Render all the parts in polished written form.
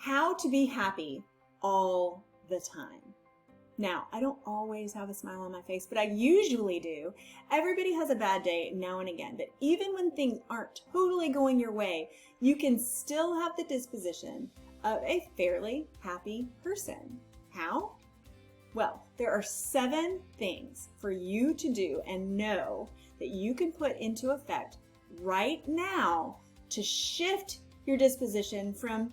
How to be happy all the time. Now, I don't always have a smile on my face, but I usually do. Everybody has a bad day now and again, but even when things aren't totally going your way, you can still have the disposition of a fairly happy person. How? Well, there are 7 things for you to do and know that you can put into effect right now to shift your disposition from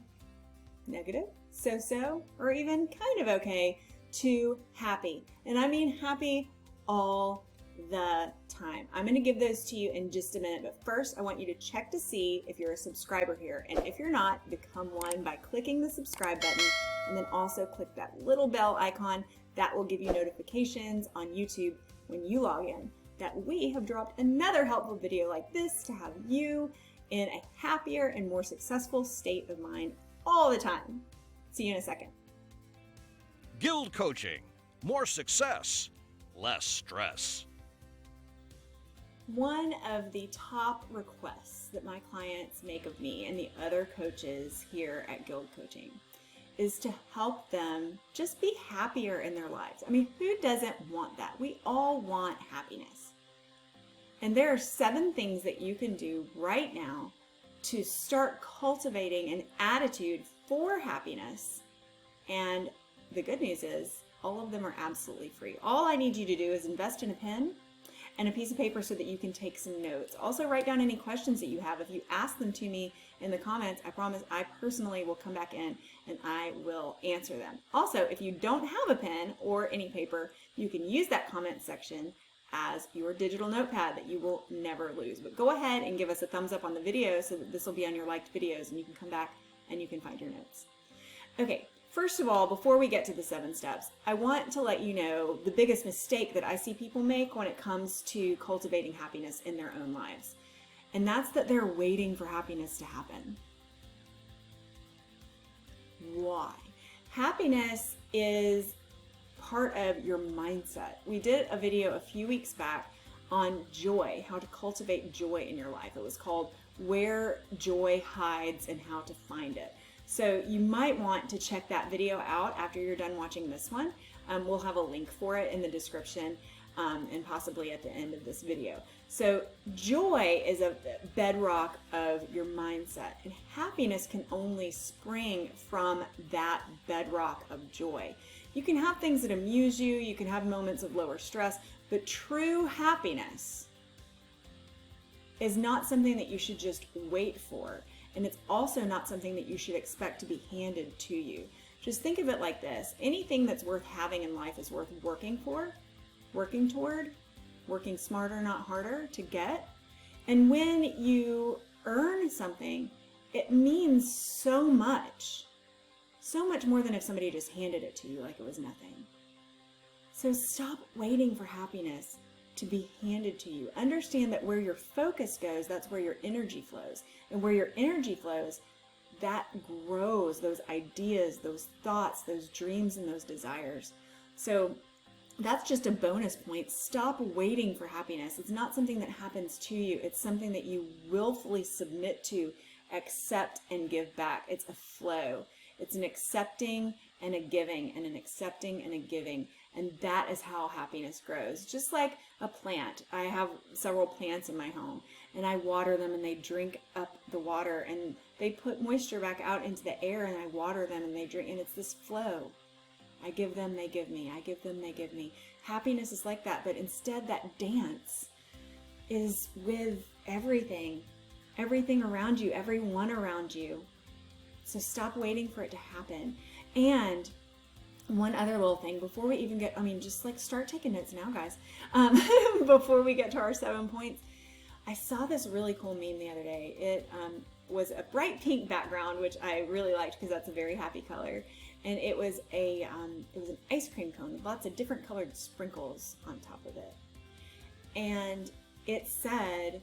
negative, so-so, or even kind of okay to happy. And I mean happy all the time. I'm going to give those to you in just a minute, but first I want you to check to see if you're a subscriber here. And if you're not, become one by clicking the subscribe button and then also click that little bell icon. That will give you notifications on YouTube when you log in that we have dropped another helpful video like this to have you in a happier and more successful state of mind all the time. See you in a second. GILD Coaching. More success, less stress. One of the top requests that my clients make of me and the other coaches here at GILD Coaching is to help them just be happier in their lives. I mean, who doesn't want that? We all want happiness. And there are 7 things that you can do right now to start cultivating an attitude for happiness. And the good news is all of them are absolutely free. All I need you to do is invest in a pen and a piece of paper so that you can take some notes. Also write down any questions that you have. If you ask them to me in the comments, I promise I personally will come back in and I will answer them. Also, if you don't have a pen or any paper, you can use that comment section as your digital notepad that you will never lose. But go ahead and give us a thumbs up on the video so that this will be on your liked videos and you can come back and you can find your notes. Okay. First of all, before we get to the 7 steps, I want to let you know the biggest mistake that I see people make when it comes to cultivating happiness in their own lives. And that's that they're waiting for happiness to happen. Why? Happiness is part of your mindset. We did a video a few weeks back on joy, how to cultivate joy in your life. It was called Where Joy Hides and How to Find It. So you might want to check that video out after you're done watching this one. We'll have a link for it in the description and possibly at the end of this video. So joy is a bedrock of your mindset, and happiness can only spring from that bedrock of joy. You can have things that amuse you, you can have moments of lower stress, but true happiness is not something that you should just wait for. And it's also not something that you should expect to be handed to you. Just think of it like this. Anything that's worth having in life is worth working for, working toward, working smarter, not harder to get. And when you earn something, it means so much more than if somebody just handed it to you like it was nothing. So stop waiting for happiness to be handed to you. Understand that where your focus goes, that's where your energy flows. And where your energy flows, that grows those ideas, those thoughts, those dreams, and those desires. So that's just a bonus point. Stop waiting for happiness. It's not something that happens to you. It's something that you willfully submit to, accept, and give back. It's a flow. It's an accepting and a giving, and an accepting and a giving. And that is how happiness grows. Just like a plant. I have several plants in my home, and I water them and they drink up the water and they put moisture back out into the air, and I water them and they drink, and it's this flow. I give them, they give me. I give them, they give me. Happiness is like that, but instead that dance is with everything around you, everyone around you. So stop waiting for it to happen. And one other little thing before we even get, just like start taking notes now, guys. Before we get to our 7 points, I saw this really cool meme the other day. It was a bright pink background, which I really liked because that's a very happy color. And it was an ice cream cone with lots of different colored sprinkles on top of it. And it said,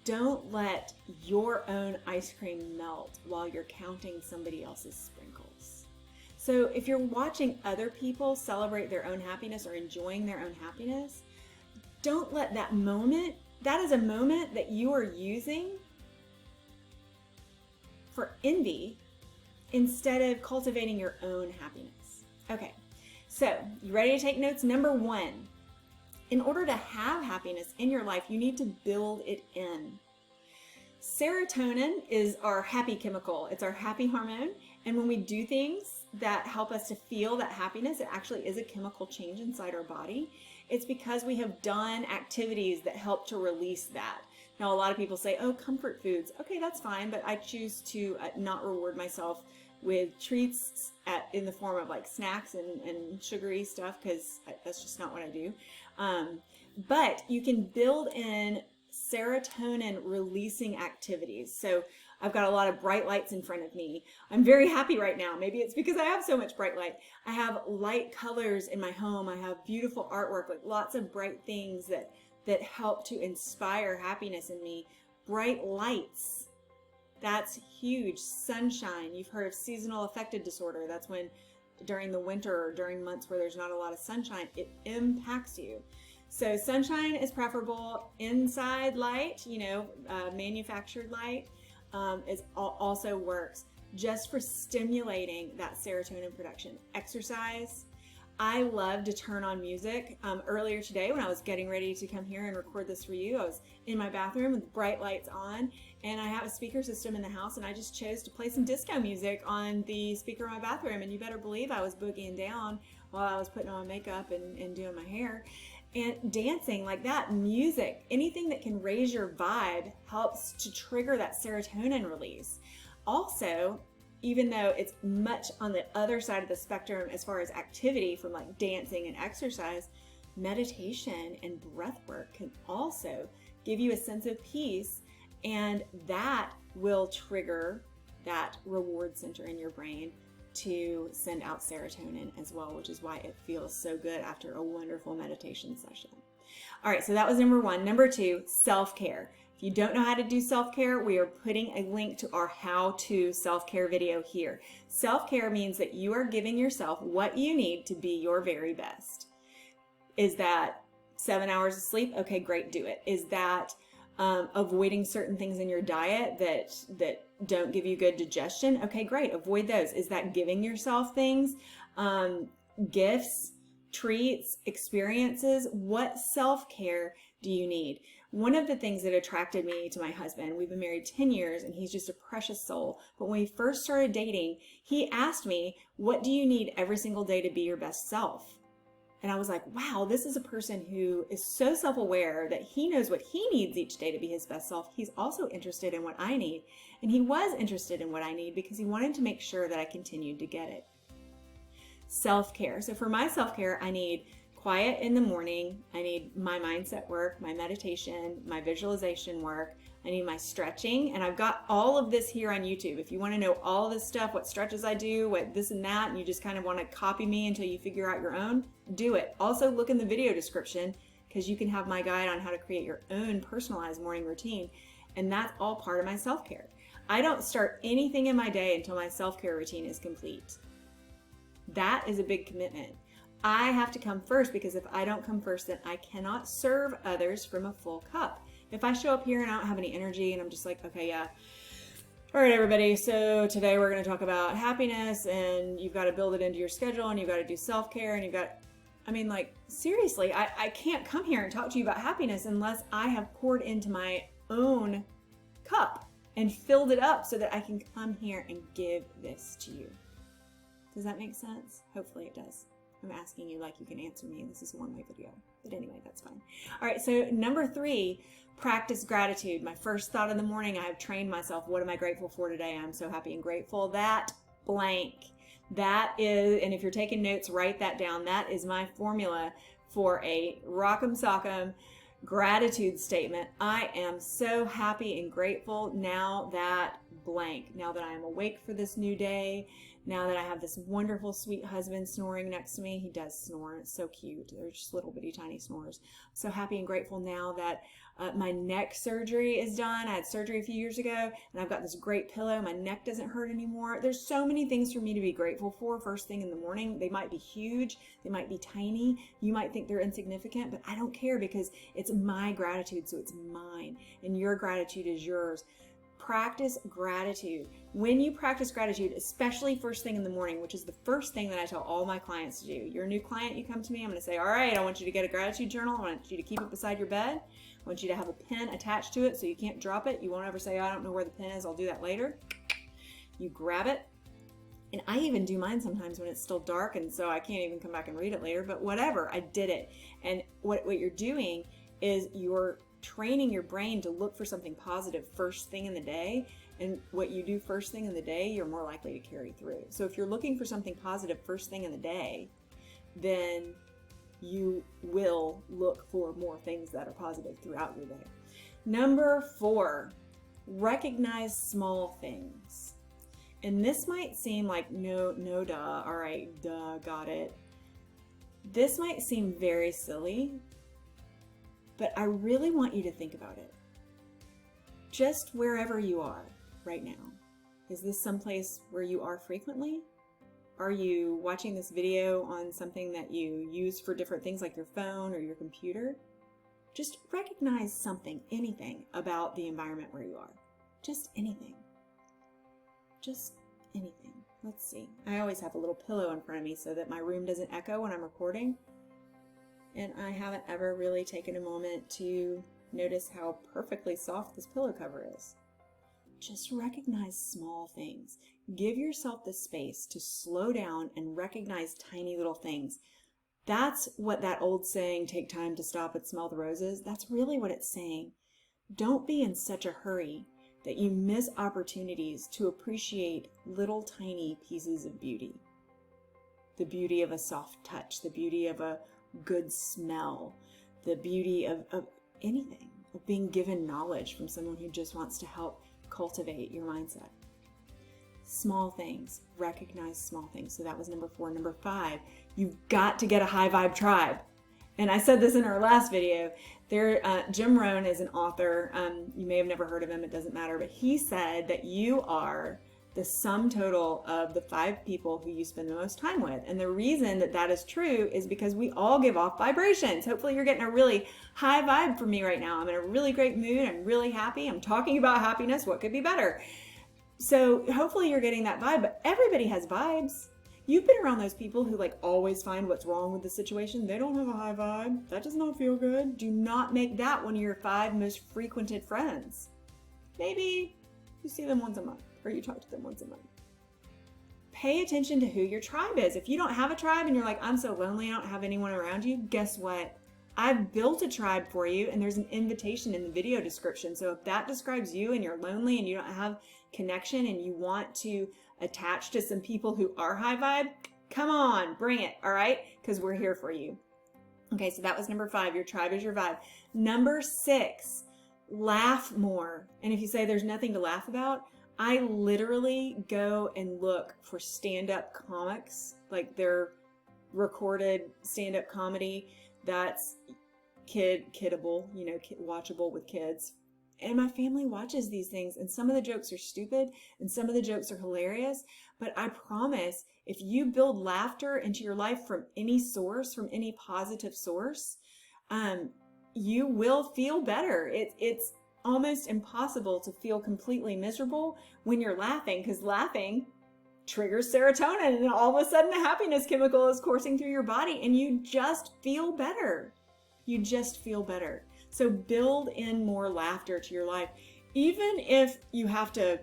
"Don't let your own ice cream melt while you're counting somebody else's sprinkles." So if you're watching other people celebrate their own happiness or enjoying their own happiness, don't let that is a moment that you are using for envy instead of cultivating your own happiness. Okay, so you ready to take notes? Number one, in order to have happiness in your life, you need to build it in. Serotonin is our happy chemical. It's our happy hormone. And when we do things that help us to feel that happiness, it actually is a chemical change inside our body. It's because we have done activities that help to release that. Now, a lot of people say, oh, comfort foods. Okay, that's fine, but I choose to not reward myself with treats in the form of like snacks and sugary stuff, because that's just not what I do. But you can build in serotonin releasing activities. So I've got a lot of bright lights in front of me. I'm very happy right now. Maybe it's because I have so much bright light. I have light colors in my home. I have beautiful artwork, like lots of bright things that help to inspire happiness in me. Bright lights. That's huge. Sunshine. You've heard of seasonal affective disorder. That's when during the winter or during months where there's not a lot of sunshine, it impacts you. So sunshine is preferable. Inside light, manufactured light also works just for stimulating that serotonin production. Exercise. I love to turn on music. Earlier today when I was getting ready to come here and record this for you, I was in my bathroom with bright lights on, and I have a speaker system in the house, and I just chose to play some disco music on the speaker in my bathroom, and you better believe I was boogieing down while I was putting on makeup and doing my hair. And dancing like that, music, anything that can raise your vibe helps to trigger that serotonin release. Also, even though it's much on the other side of the spectrum as far as activity from like dancing and exercise, meditation and breath work can also give you a sense of peace, and that will trigger that reward center in your brain to send out serotonin as well, which is why it feels so good after a wonderful meditation session. All right, so that was number one. Number two, self-care. If you don't know how to do self-care, we are putting a link to our how-to self-care video here. Self-care means that you are giving yourself what you need to be your very best. Is that 7 hours of sleep? Okay, great, do it. Is that avoiding certain things in your diet that don't give you good digestion? Okay, great, avoid those. Is that giving yourself things, gifts, treats, experiences? What self-care do you need? One of the things that attracted me to my husband, we've been married 10 years and he's just a precious soul, but when we first started dating, he asked me, what do you need every single day to be your best self? And I was like, wow, this is a person who is so self-aware that he knows what he needs each day to be his best self. He's also interested in what I need. And he was interested in what I need because he wanted to make sure that I continued to get it. Self-care. So for my self-care, I need quiet in the morning. I need my mindset work, my meditation, my visualization work. I need my stretching. And I've got all of this here on YouTube. If you want to know all this stuff, what stretches I do, what this and that, and you just kind of want to copy me until you figure out your own, do it. Also look in the video description because you can have my guide on how to create your own personalized morning routine. And that's all part of my self-care. I don't start anything in my day until my self-care routine is complete. That is a big commitment. I have to come first, because if I don't come first, then I cannot serve others from a full cup. If I show up here and I don't have any energy and I'm just like, okay, yeah, all right, everybody, so today we're going to talk about happiness, and you've got to build it into your schedule, and you've got to do self-care, and you've got, I mean, like, seriously, I can't come here and talk to you about happiness unless I have poured into my own cup and filled it up so that I can come here and give this to you. Does that make sense? Hopefully it does. I'm asking you like you can answer me. This is a one-way video. But anyway, that's fine. All right, so number 3, practice gratitude. My first thought in the morning, I have trained myself, what am I grateful for today? I'm so happy and grateful. That blank. That is, and if you're taking notes, write that down. That is my formula for a rock'em sock'em gratitude statement. I am so happy and grateful now that blank. Now that I am awake for this new day. Now that I have this wonderful, sweet husband snoring next to me. He does snore. It's so cute. They're just little bitty tiny snores. So happy and grateful now that my neck surgery is done. I had surgery a few years ago, and I've got this great pillow. My neck doesn't hurt anymore. There's so many things for me to be grateful for first thing in the morning. They might be huge. They might be tiny. You might think they're insignificant, but I don't care because it's my gratitude, so it's mine. And your gratitude is yours. practice gratitude. When you practice gratitude, especially first thing in the morning, which is the first thing that I tell all my clients to do. You're a new client, you come to me, I'm going to say, all right, I want you to get a gratitude journal. I want you to keep it beside your bed. I want you to have a pen attached to it so you can't drop it. You won't ever say, I don't know where the pen is, I'll do that later. You grab it. And I even do mine sometimes when it's still dark, and so I can't even come back and read it later, but whatever, I did it. And what you're doing is you're training your brain to look for something positive first thing in the day. And what you do first thing in the day, you're more likely to carry through. So if you're looking for something positive first thing in the day, then you will look for more things that are positive throughout your day. Number 4, recognize small things. And this might seem like, no, duh, all right, duh, got it. This might seem very silly, but I really want you to think about it. Just wherever you are right now. Is this someplace where you are frequently? Are you watching this video on something that you use for different things like your phone or your computer? Just recognize something, anything about the environment where you are. Just anything. Just anything. Let's see. I always have a little pillow in front of me so that my room doesn't echo when I'm recording. And I haven't ever really taken a moment to notice how perfectly soft this pillow cover is. Just recognize small things. Give yourself the space to slow down and recognize tiny little things. That's what that old saying, take time to stop and smell the roses, that's really what it's saying. Don't be in such a hurry that you miss opportunities to appreciate little tiny pieces of beauty. The beauty of a soft touch, the beauty of a good smell, the beauty of anything, of being given knowledge from someone who just wants to help cultivate your mindset. Small things, recognize small things. So that was number 4. Number 5, you've got to get a high vibe tribe. And I said this in our last video. Jim Rohn is an author. You may have never heard of him. It doesn't matter. But he said that you are the sum total of the 5 people who you spend the most time with. And the reason that that is true is because we all give off vibrations. Hopefully you're getting a really high vibe from me right now. I'm in a really great mood. I'm really happy. I'm talking about happiness. What could be better? So hopefully you're getting that vibe. But everybody has vibes. You've been around those people who like always find what's wrong with the situation. They don't have a high vibe. That does not feel good. Do not make that one of your 5 most frequented friends. Maybe you see them once a month or you talk to them once a month. Pay attention to who your tribe is. If you don't have a tribe and you're like, I'm so lonely, I don't have anyone around you, guess what? I've built a tribe for you and there's an invitation in the video description. So if that describes you and you're lonely and you don't have connection and you want to attach to some people who are high vibe, come on, bring it, all right? Because we're here for you. Okay, so that was number 5. Your tribe is your vibe. Number 6, laugh more. And if you say there's nothing to laugh about, I literally go and look for stand-up comics, like their recorded stand-up comedy that's kiddable, watchable with kids. And my family watches these things, and some of the jokes are stupid and some of the jokes are hilarious. But I promise, if you build laughter into your life from any source, from any positive source, you will feel better. It's almost impossible to feel completely miserable when you're laughing, because laughing triggers serotonin, and all of a sudden the happiness chemical is coursing through your body, and you just feel better. You just feel better. So build in more laughter to your life. Even if you have to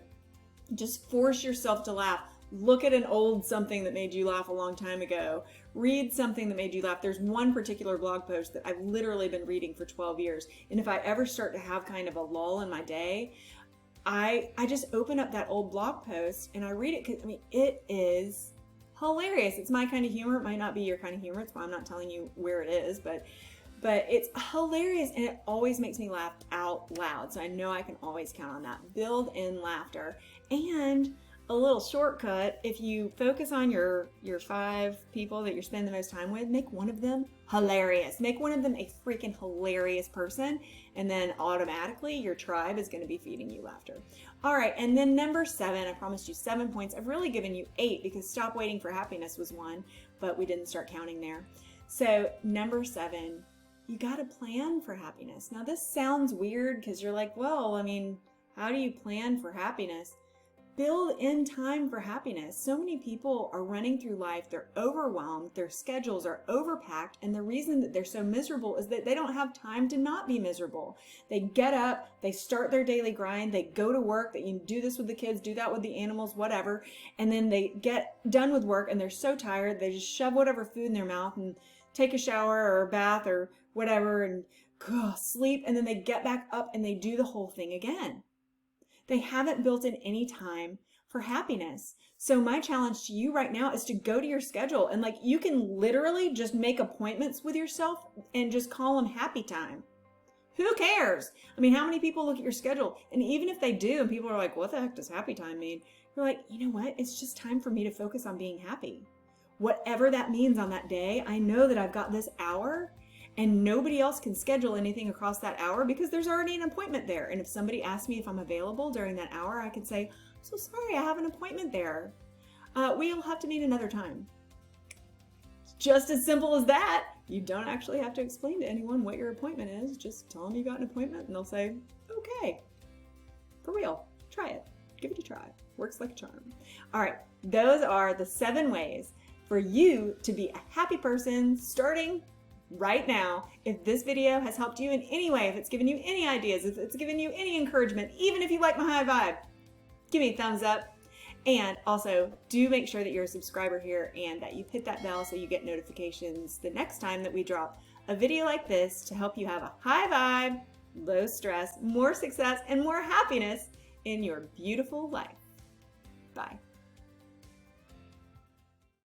just force yourself to laugh, look at an old something that made you laugh a long time ago. Read something that made you laugh. There's one particular blog post that I've literally been reading for 12 years. And if I ever start to have kind of a lull in my day, I just open up that old blog post and I read it, because it is hilarious. It's my kind of humor. It might not be your kind of humor. That's why I'm not telling you where it is, but it's hilarious, and it always makes me laugh out loud. So I know I can always count on that. Build in laughter. And a little shortcut, if you focus on your 5 people that you're spending the most time with, make one of them hilarious. Make one of them a freaking hilarious person, and then automatically your tribe is going to be feeding you laughter. All right, and then number 7, I promised you 7 points. I've really given you 8 because stop waiting for happiness was 1, but we didn't start counting there. So number 7, you got to plan for happiness. Now this sounds weird because you're like, well, How do you plan for happiness? Build in time for happiness. So many people are running through life, they're overwhelmed, their schedules are overpacked, and the reason that they're so miserable is that they don't have time to not be miserable. They get up, they start their daily grind, they go to work, that you do this with the kids, do that with the animals, whatever, and then they get done with work and they're so tired, they just shove whatever food in their mouth and take a shower or a bath or whatever and sleep, and then they get back up and they do the whole thing again. They haven't built in any time for happiness. So my challenge to you right now is to go to your schedule and you can literally just make appointments with yourself and just call them happy time. Who cares? I mean, how many people look at your schedule? And even if they do, and people are like, what the heck does happy time mean? You're like, you know what? It's just time for me to focus on being happy. Whatever that means on that day, I know that I've got this hour and nobody else can schedule anything across that hour because there's already an appointment there. And if somebody asks me if I'm available during that hour, I can say, I'm so sorry, I have an appointment there. We'll have to meet another time. It's just as simple as that. You don't actually have to explain to anyone what your appointment is. Just tell them you got an appointment and they'll say, okay, for real, try it. Give it a try. Works like a charm. All right, those are the 7 ways for you to be a happy person starting right now. If this video has helped you in any way, if it's given you any ideas, if it's given you any encouragement, even if you like my high vibe, give me a thumbs up. And also do make sure that you're a subscriber here and that you hit that bell so you get notifications the next time that we drop a video like this to help you have a high vibe, low stress, more success, and more happiness in your beautiful life. Bye.